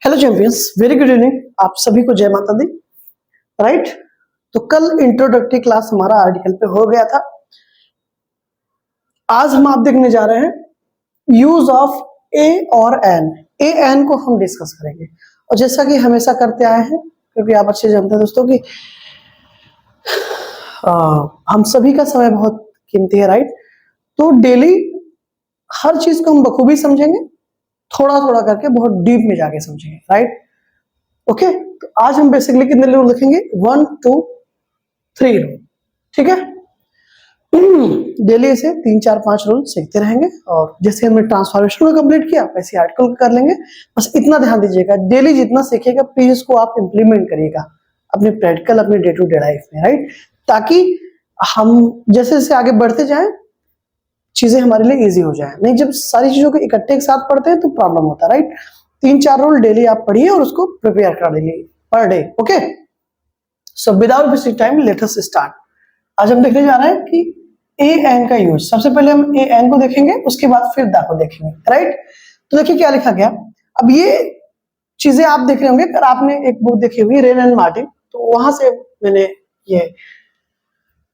Hello champions, very good evening. आप सभी को जय माता दी। राइट, तो कल इंट्रोडक्टरी क्लास हमारा आर्टिकल पे हो गया था। आज हम आप देखने जा रहे हैं यूज ऑफ ए और एन। ए एन को हम डिस्कस करेंगे और जैसा कि हमेशा करते आए हैं, क्योंकि आप अच्छे जानते हैं दोस्तों कि हम सभी का समय बहुत कीमती है। राइट, तो डेली हर चीज को हम बखूबी समझेंगे, थोड़ा थोड़ा करके बहुत डीप में जाके समझेंगे। Right, okay. तो आज हम बेसिकली कितने रूल लिखेंगे? 1 2 3 रूल। ठीक है, डेली ऐसे 3 4 5 रूल सीखते रहेंगे और जैसे हमने ट्रांसफॉर्मेशन को कंप्लीट किया वैसे आर्टिकल को कर लेंगे। बस इतना ध्यान दीजिएगा, डेली जितना सीखिएगा प्लीज इसको आप इंप्लीमेंट करिएगा अपने प्रैक्टिकल, अपने डे टू डे लाइफ में। राइट, ताकि हम जैसे जैसे आगे बढ़ते जाएं चीजें हमारे लिए इजी हो जाए। नहीं, जब सारी चीजों को इकट्ठे एक साथ पढ़ते हैं तो प्रॉब्लम होता है। राइट, 3 4 रूल डेली आप पढ़िए और उसको प्रिपेयर कर लीजिए per day. Okay, so without wasting time let us start. आज हम देखने जा रहे हैं कि ए एन का यूज। सबसे पहले हम ए एन को देखेंगे, उसके बाद फिर दा को देखेंगे। राइट, तो देखिए क्या लिखा गया। अब ये चीजें आप देख रहे होंगे, अगर आपने एक बुक देखी हुई रेन एंड मार्टिन, तो वहां से मैंने ये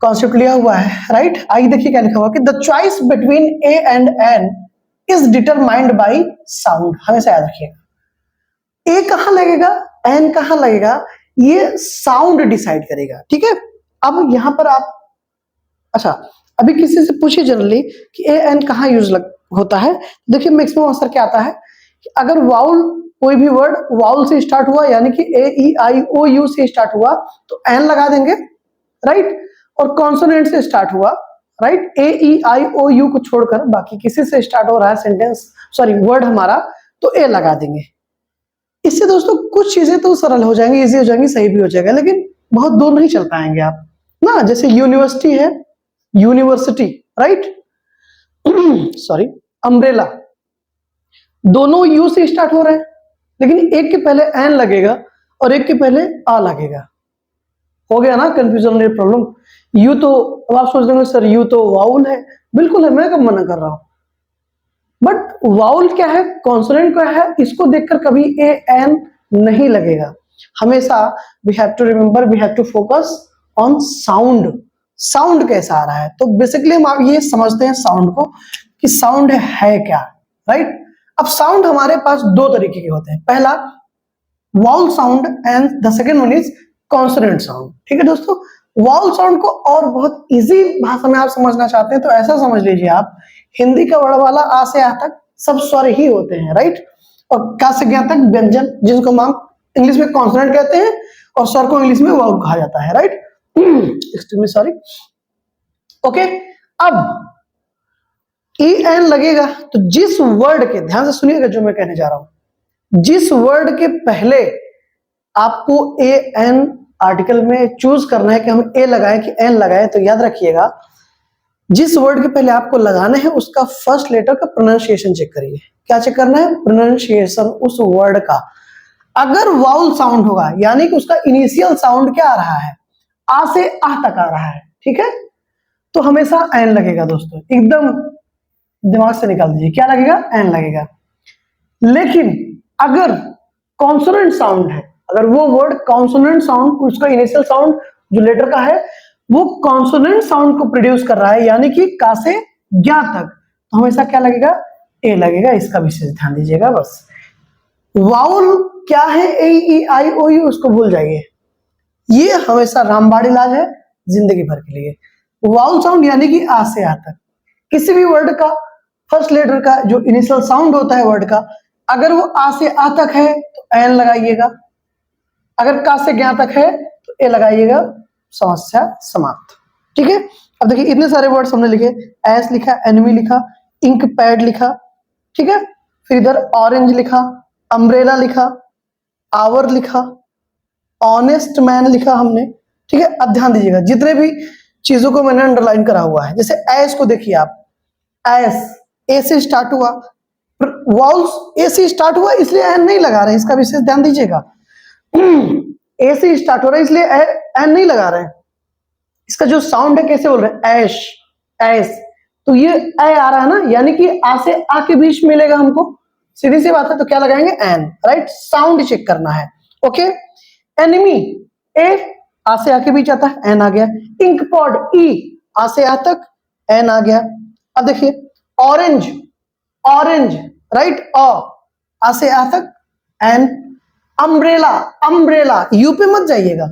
कॉन्सेप्ट लिया हुआ है। राइट, आइए देखिए क्या लिखा हुआ कि the choice between a and an is determined by sound. हमेशा याद रखिएगा, ए कहां लगेगा, एन कहां लगेगा, ये साउंड डिसाइड करेगा। ठीक है, अब यहां पर आप अच्छा अभी किसी से पूछिए जनरली कि ए एन कहां यूज होता है। देखिए मैक्सिमम आंसर क्या आता है कि अगर वाउल, कोई भी वर्ड वाउल से स्टार्ट हुआ यानी कि ए ई आई ओ यू से स्टार्ट हुआ तो एन लगा देंगे। राइट, और कॉन्सोनेंट से स्टार्ट हुआ, right, A E I O you को छोड़कर बाकी किसी से स्टार्ट हो रहा है सेंटेंस, सॉरी वर्ड हमारा, तो ए लगा देंगे। इससे दोस्तों कुछ चीजें तो सरल हो जाएंगी, इजी हो जाएंगी, सही भी हो जाएगा, लेकिन बहुत दूर नहीं चल पाएंगे आप ना। जैसे यूनिवर्सिटी है, यूनिवर्सिटी, राइट, सॉरी, अम्ब्रेला, दोनों यू से स्टार्ट हो रहे हैं, लेकिन एक के पहले एन लगेगा और एक के पहले आ लगेगा। हो गया ना कंफ्यूजन, प्रॉब्लम। यू तो, अब आप सोच रहे सर यू तो वाउल है। बिल्कुल है, मैं कब मना कर रहा हूं, बट वाउल क्या है, कॉन्सोनेंट क्या है, इसको देखकर कभी ए एन नहीं लगेगा। हमेशा we have to remember, we have to focus on sound. Sound कैसा आ रहा है, तो बेसिकली हम आप ये समझते हैं साउंड को कि साउंड है क्या। राइट, अब साउंड हमारे पास दो तरीके के होते हैं, पहला vowel sound and the second one is consonant sound. ठीक है दोस्तों, वाउल साउंड को और बहुत इजी भाषा में आप समझना चाहते हैं तो ऐसा समझ लीजिए आप, हिंदी का वर्ड वाला आ से आ तक सब स्वर ही होते हैं। राइट, और का से ज्ञा तक व्यंजन, जिनको हम इंग्लिश में कॉन्सोनेंट कहते हैं और स्वर को इंग्लिश में वाउल कहा जाता है। Right, extremely sorry. ओके, अब ई एन लगेगा तो जिस वर्ड के, ध्यान से सुनिएगा जो मैं कहने जा रहा हूं, जिस वर्ड के पहले आपको ए एन आर्टिकल में चूज करना है कि हम ए लगाएं कि एन लगाएं, तो याद रखिएगा जिस वर्ड के पहले आपको लगाने हैं उसका फर्स्ट लेटर का प्रोनाउंसिएशन चेक करिए। क्या चेक करना है? प्रोनाउंसिएशन उस वर्ड का। अगर वाउल साउंड होगा यानी कि उसका इनिशियल साउंड क्या आ रहा है, आ से आ तक आ रहा है, ठीक है, तो हमेशा एन लगेगा दोस्तों, एकदम दिमाग से निकाल दीजिए, क्या लगेगा? एन लगेगा। लेकिन अगर कॉन्सोनेंट साउंड है, अगर वो वर्ड कॉन्सोनेंट साउंड, उसका इनिशियल साउंड जो लेटर का है वो कॉन्सोनेंट साउंड को प्रोड्यूस कर रहा है यानी कि का से ज्ञा तक, तो हमेशा क्या लगेगा? ए लगेगा। इसका विशेष ध्यान दीजिएगा। बस वाउल क्या है, ए ई आई ओ यू, उसको भूल जाइए, ये हमेशा रामबाण इलाज है जिंदगी भर के लिए। वाउल साउंड यानी कि आ से आ तक, किसी भी वर्ड का फर्स्ट लेटर का जो इनिशियल साउंड होता है वर्ड का, अगर वो आ से आ तक है तो एन लगाइएगा, अगर का से ज्ञा तक है तो ए लगाइएगा, समस्या समाप्त। ठीक है, अब देखिए इतने सारे वर्ड्स हमने लिखे, एस लिखा, एनिमी लिखा, इंक पैड लिखा, ठीक है, फिर इधर ऑरेंज लिखा, अम्ब्रेला लिखा, आवर लिखा, ऑनेस्ट मैन लिखा हमने। ठीक है, अब ध्यान दीजिएगा जितने भी चीजों को मैंने अंडरलाइन करा हुआ है, जैसे एस को देखिए आप, एस ए से स्टार्ट हुआ, वाउल्स ए से स्टार्ट हुआ इसलिए एन नहीं लगा रहे हैं, इसका विशेष ध्यान दीजिएगा। ए से स्टार्ट हो रहा है इसलिए एन नहीं लगा रहे हैं, इसका जो साउंड है कैसे बोल रहे हैं? ऐश, ऐस, तो ये ए आ रहा है ना, यानी कि आ से आ के बीच मिलेगा हमको, सीधी सी बात है, तो क्या लगाएंगे एन, राइट, साउंड चेक करना है। ओके, एनिमी ए, आ से आके बीच आता है, एन आ गया। इंक पॉड ई, आ से आ तक, एन आ गया। अब देखिए ऑरेंज, ऑरेंज, राइट, आ से आ तक, एन। अम्ब्रेला, अम्ब्रेला, यू पे मत जाइएगा,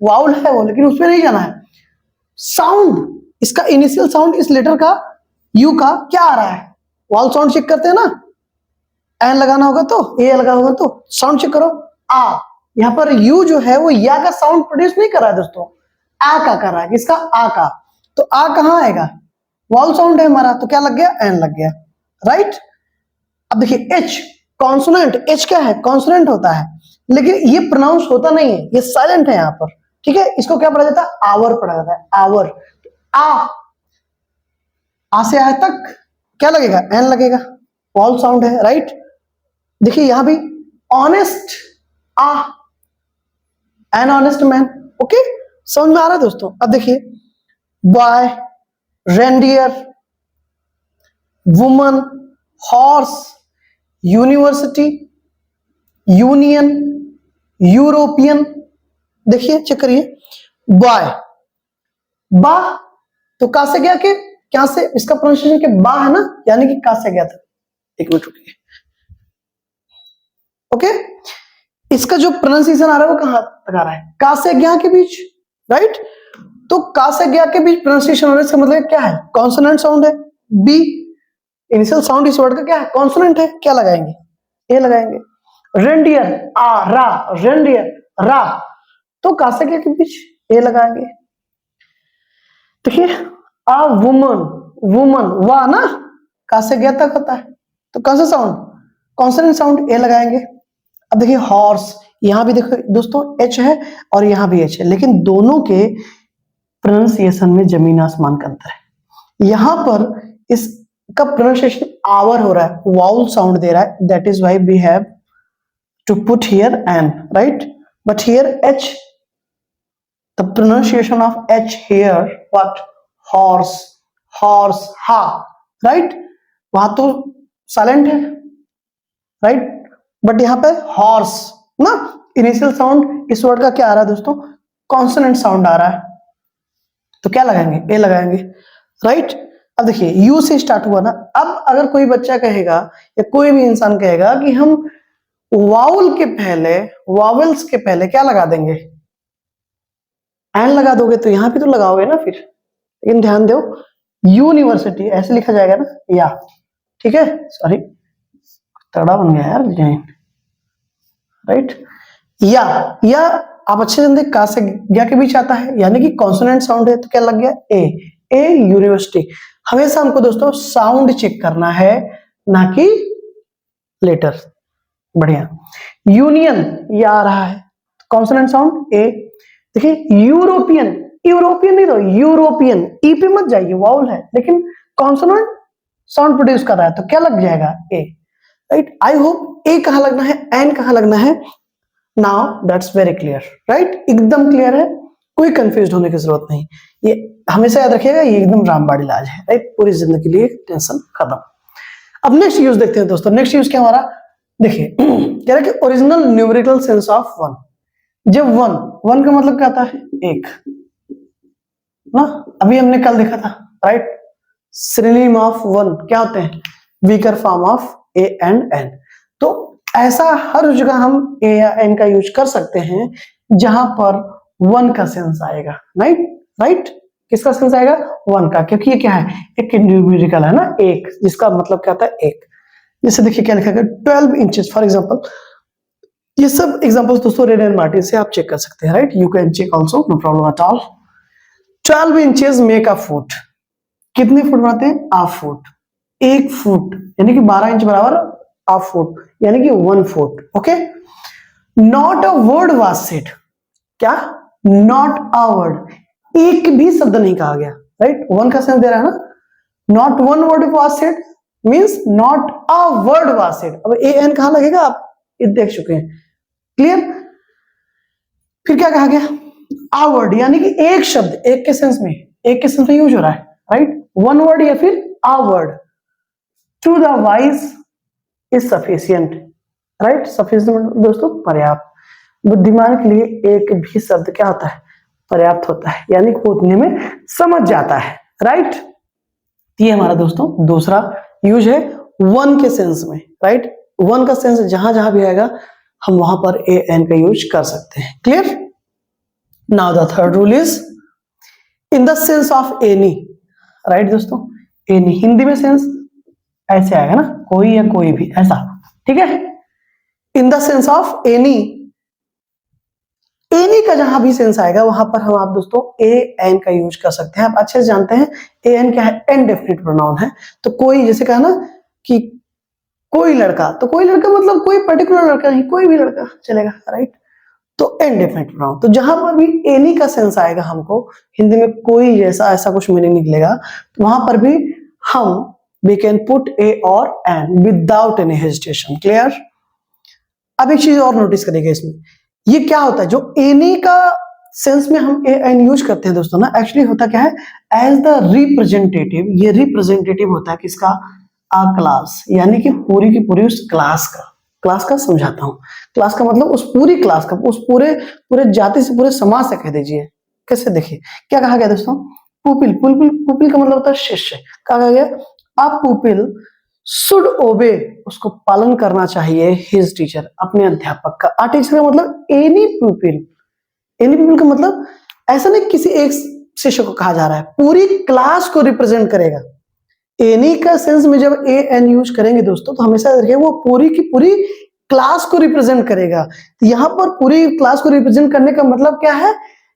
वाउल है वो, लेकिन उस पे नहीं जाना है। साउंड, इसका इनिशियल साउंड इस लेटर का, यू का क्या आ रहा है, वाउल साउंड चेक करते हैं ना, एन लगाना होगा तो, ए लगा होगा तो, साउंड चेक करो, आ। यहां पर यू जो है वो या का साउंड प्रोड्यूस नहीं कर रहा है दोस्तों, आ का कर रहा है। किसका, आ का। तो आ कहां आएगा, वाउल साउंड है हमारा, तो क्या लग गया, एन लग गया, राइट। अब देखिए एच, कॉन्सोनेंट, एच क्या है, कॉन्सोनेंट होता है, लेकिन ये प्रोनाउंस होता नहीं है, ये साइलेंट है यहां पर, ठीक है। इसको क्या पढ़ा जाता है, आवर पढ़ा जाता है, आवर। आ से आ तक क्या लगेगा, एन लगेगा, वाउल साउंड है, राइट। देखिए यहां भी honest, uh, an honest man. Okay, समझ में आ रहा है दोस्तों। अब देखिए boy, reindeer, woman, horse, university, union, European. देखिए चेक करिए, बॉय, बा, तो का से गया कि क्या से, इसका प्रोनाउंसिएशन के बा है ना, यानी कि का से गया था। एक मिनट रुकिए, ओके। इसका जो प्रोनाउंसिएशन आ रहा है वो कहां तक आ रहा है, का से गया के बीच, राइट। तो का से गया के बीच प्रोनाउंसिएशन होने का मतलब क्या है, कॉन्सोनेंट साउंड है। बी, इनिशियल साउंड इस वर्ड का क्या है, कॉन्सोनेंट है, क्या लगाएंगे, ए लगाएंगे। रेंडियर, आ, रा, रेंडियर, रा, तो का से गया के बीच ए लगाएंगे। देखिए आ वुमन, वुमन, वाह ना, का से गया तक होता है, तो कौन सा साउंड, कॉन्सोनेंट साउंड, ए लगाएंगे। अब देखिए हॉर्स, यहां भी देखो दोस्तों एच है और यहां भी एच है, लेकिन दोनों के प्रोनाउंसिएशन में जमीन आसमान का अंतर है। यहां पर इसका प्रोनाउंसिएशन आवर हो रहा है, वाउल साउंड दे रहा है, that is why we have to put here an, right. But here h, the pronunciation of h here, what, horse, horse, ha, right, वहां तो साइलेंट है, राइट, बट यहां पे हॉर्स ना, इनिशियल साउंड इस वर्ड का क्या आ रहा है दोस्तों, कॉन्सोनेंट साउंड आ रहा है, तो क्या लगाएंगे, ए लगाएंगे, राइट। अब देखिए यू से स्टार्ट हुआ ना, अब अगर कोई बच्चा कहेगा या कोई भी इंसान कहेगा कि हम वाउल के पहले, वावल्स के पहले क्या लगा देंगे, एन लगा दोगे, तो यहां भी तो लगाओगे ना फिर, लेकिन ध्यान दो यूनिवर्सिटी ऐसे लिखा जाएगा ना, या, ठीक है, सॉरी तगड़ा बन गया यार डिजाइन, राइट। या आप अच्छे से देख, का से गया के बीच आता है, यानी कि कॉन्सोनेंट साउंड है, तो क्या लग गया, ए यूनिवर्सिटी। हमेशा हमको दोस्तों साउंड चेक करना है, ना कि लेटर। बढ़िया, यूनियन, ये आ रहा है कॉन्सोनेंट साउंड, ए। देखिए यूरोपियन, यूरोपियन नहीं तो यूरोपियन, ई पे मत जाइए, वाउल है, लेकिन कॉन्सोनेंट साउंड प्रोड्यूस कर रहा है, तो क्या लग जाएगा, ए, राइट। आई होप ए कहां लगना है, एन कहां लगना है, now that's very clear, right, एकदम क्लियर है, कोई कंफ्यूज होने की जरूरत नहीं। ये हमेशा याद रखिएगा, ये एकदम रामबाण इलाज है, राइट, पूरी जिंदगी के लिए टेंशन खत्म। अब नेक्स्ट यूज देखते हैं दोस्तों, नेक्स्ट यूज क्या हमारा, देखिए कह रहा है कि original numerical sense of one. जब वन, वन का मतलब क्या होता है, एक ना, अभी हमने कल देखा था, राइट। सिनोनिम ऑफ वन क्या होते हैं, weaker form of a and an. तो ऐसा हर जगह हम ए या एन का यूज कर सकते हैं जहां पर वन का सेंस आएगा, राइट, राइट। किसका सेंस आएगा, वन का, क्योंकि ये क्या है, एक न्यूमेरिकल है ना, एक, जिसका मतलब क्या होता है, एक। जैसे देखिए क्या लिखा गया, 12 इंचेस फॉर एग्जांपल। ये सब एग्जांपल्स दोस्तों रेन एंड मार्टिन से आप चेक कर सकते हैं, right, you can check also, no problem at all. 12 inches make a foot, कितने फुट बनाते हैं, हाफ फुट, एक फुट, यानी कि 12 इंच बराबर हाफ फुट, यानी कि 1 foot, okay. Not a word was said, क्या, नॉट अ वर्ड, एक भी शब्द नहीं कहा गया, राइट, वन का सेंस दे रहा है ना, not one word was said means not a word was said. अब ए एन कहां लगेगा, आप ये देख चुके हैं, क्लियर। फिर क्या कहा गया, आ वर्ड, यानी कि एक शब्द, एक के सेंस में, एक के सेंस में यूज हो रहा है, राइट, वन वर्ड या फिर a word. To the wise, is sufficient, right. Sufficient दोस्तों पर्याप्त। बुद्धिमान के लिए एक भी शब्द क्या होता है, पर्याप्त होता है, यानी कि उतने में समझ जाता है, राइट। ये हमारा दोस्तों दूसरा यूज है वन के सेंस में, राइट। वन का सेंस जहां जहां भी आएगा हम वहां पर ए एन का यूज कर सकते हैं, clear. Now the third rule is in the sense of any, right दोस्तों। एनी हिंदी में सेंस ऐसे आएगा ना, कोई या कोई भी, ऐसा, ठीक है। In the sense of any, any का जहां भी सेंस आएगा वहां पर हम आप दोस्तों ए एन का यूज कर सकते हैं। आप अच्छे से जानते हैं ए एन क्या है, इनडेफिनिट प्रोनाउन है। तो कोई, जैसे कहा ना कि कोई लड़का, तो कोई लड़का मतलब कोई पर्टिकुलर लड़का नहीं, कोई भी लड़का चलेगा, राइट। तो इनडेफिनिट प्रोनाउन, तो जहां पर भी एनी का सेंस आएगा हमको हिंदी में कोई जैसा ऐसा कुछ मीनिंग निकलेगा, तो वहां पर भी हम वी कैन पुट ए और an without any hesitation, clear. अब एक चीज और नोटिस करिएगा इसमें, ये क्या होता है जो एनी का सेंस में हम ए एन यूज करते हैं दोस्तों ना, एक्चुअली होता क्या है, एज द रिप्रेजेंटेटिव, ये रिप्रेजेंटेटिव होता है किसका, आ क्लास, यानी कि पूरी की पूरी उस क्लास का। क्लास का समझाता हूं, क्लास का मतलब उस पूरी क्लास का, उस पूरे जाति से, पूरे समाज से कह दीजिए। कैसे, देखिए क्या कहा गया दोस्तों, पुपिल, पुपिल का मतलब होता है शिष्य। कहा गया अ पुपिल शुड ओबे, उसको पालन करना चाहिए हिज टीचर, अपने अध्यापक का। आ टीचर का मतलब एनी पुपिल, एनी पुपिल का मतलब ऐसा नहीं किसी एक शिष्य को कहा जा रहा है, पूरी क्लास को रिप्रेजेंट करेगा। एनी का सेंस में जब ए एन यूज करेंगे दोस्तों तो हमेशा देखिए वो पूरी की पूरी क्लास को रिप्रेजेंट करेगा। तो यहाँ पर पूरी क्लास को रिप्रेजेंट करने का मतलब क्या है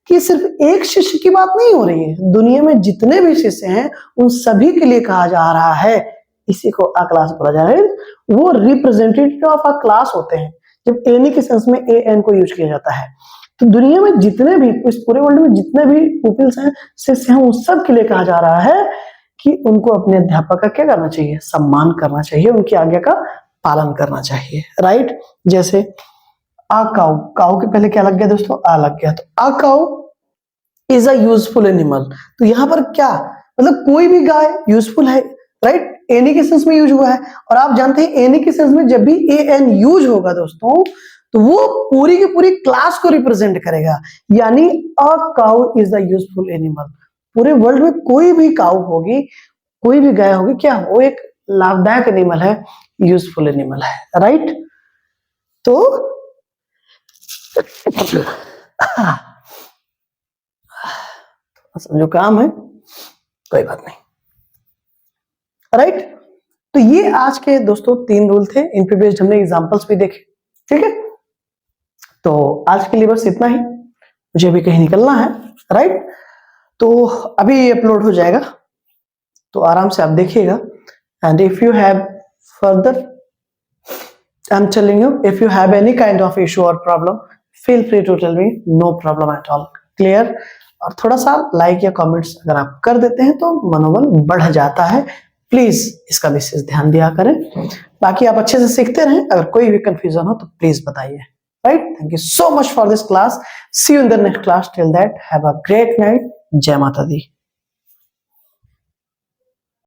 कि सिर्फ एक शिष्य की बात नहीं हो रही है, दुनिया में जितने भी शिष्य हैं उन सभी के लिए कहा जा रहा है। इसी को आ क्लास बोला जा रहा है, वो रिप्रेजेंटेटिव ऑफ आ क्लास होते हैं जब एनी के सेंस में ए एन को यूज किया जाता है। तो दुनिया में जितने भी, इस पूरे वर्ल्ड में जितने भी पीपल्स हैं, शिष्य हैं, उन सब के लिए कहा जा रहा है कि उनको अपने अध्यापक का क्या करना चाहिए, सम्मान करना चाहिए, उनकी आज्ञा का पालन करना चाहिए, राइट। जैसे आ काउ, काउ के पहले क्या लग गया दोस्तों, आ लग गया, तो a cow is a useful animal. तो यहाँ पर क्या मतलब, कोई भी गाय यूजफुल है, राइट, एनी के सेंस में यूज हुआ है। और आप जानते हैं एनी के सेंस में जब भी ए एन यूज होगा दोस्तों तो वो पूरी की पूरी क्लास को रिप्रेजेंट करेगा, यानी a cow is the useful animal. पूरे वर्ल्ड में कोई भी काउ होगी, कोई भी गाय होगी, क्या वो एक लाभदायक एनिमल है, यूजफुल एनिमल है, राइट। तो जो काम है कोई बात नहीं, राइट। तो ये आज के दोस्तों 3 रूल थे, इन पे बेस्ड हमने एग्जांपल्स भी देखे, ठीक है। तो आज के लिए बस इतना ही, मुझे अभी कहीं निकलना है, राइट। तो अभी अपलोड हो जाएगा, तो आराम से आप देखिएगा। And if you have further, I am telling you, if you have any kind of issue और problem, feel free to tell me, no problem at all, clear. और थोड़ा सा लाइक या कमेंट्स अगर आप कर देते हैं तो मनोबल बढ़ जाता है, प्लीज इसका विशेष ध्यान दिया करें। बाकी आप अच्छे से सीखते रहें, अगर कोई भी कंफ्यूजन हो तो प्लीज बताइए, right. Thank you so much for this class. See you in the next class. Till that, have a great night. Jai Mata Di.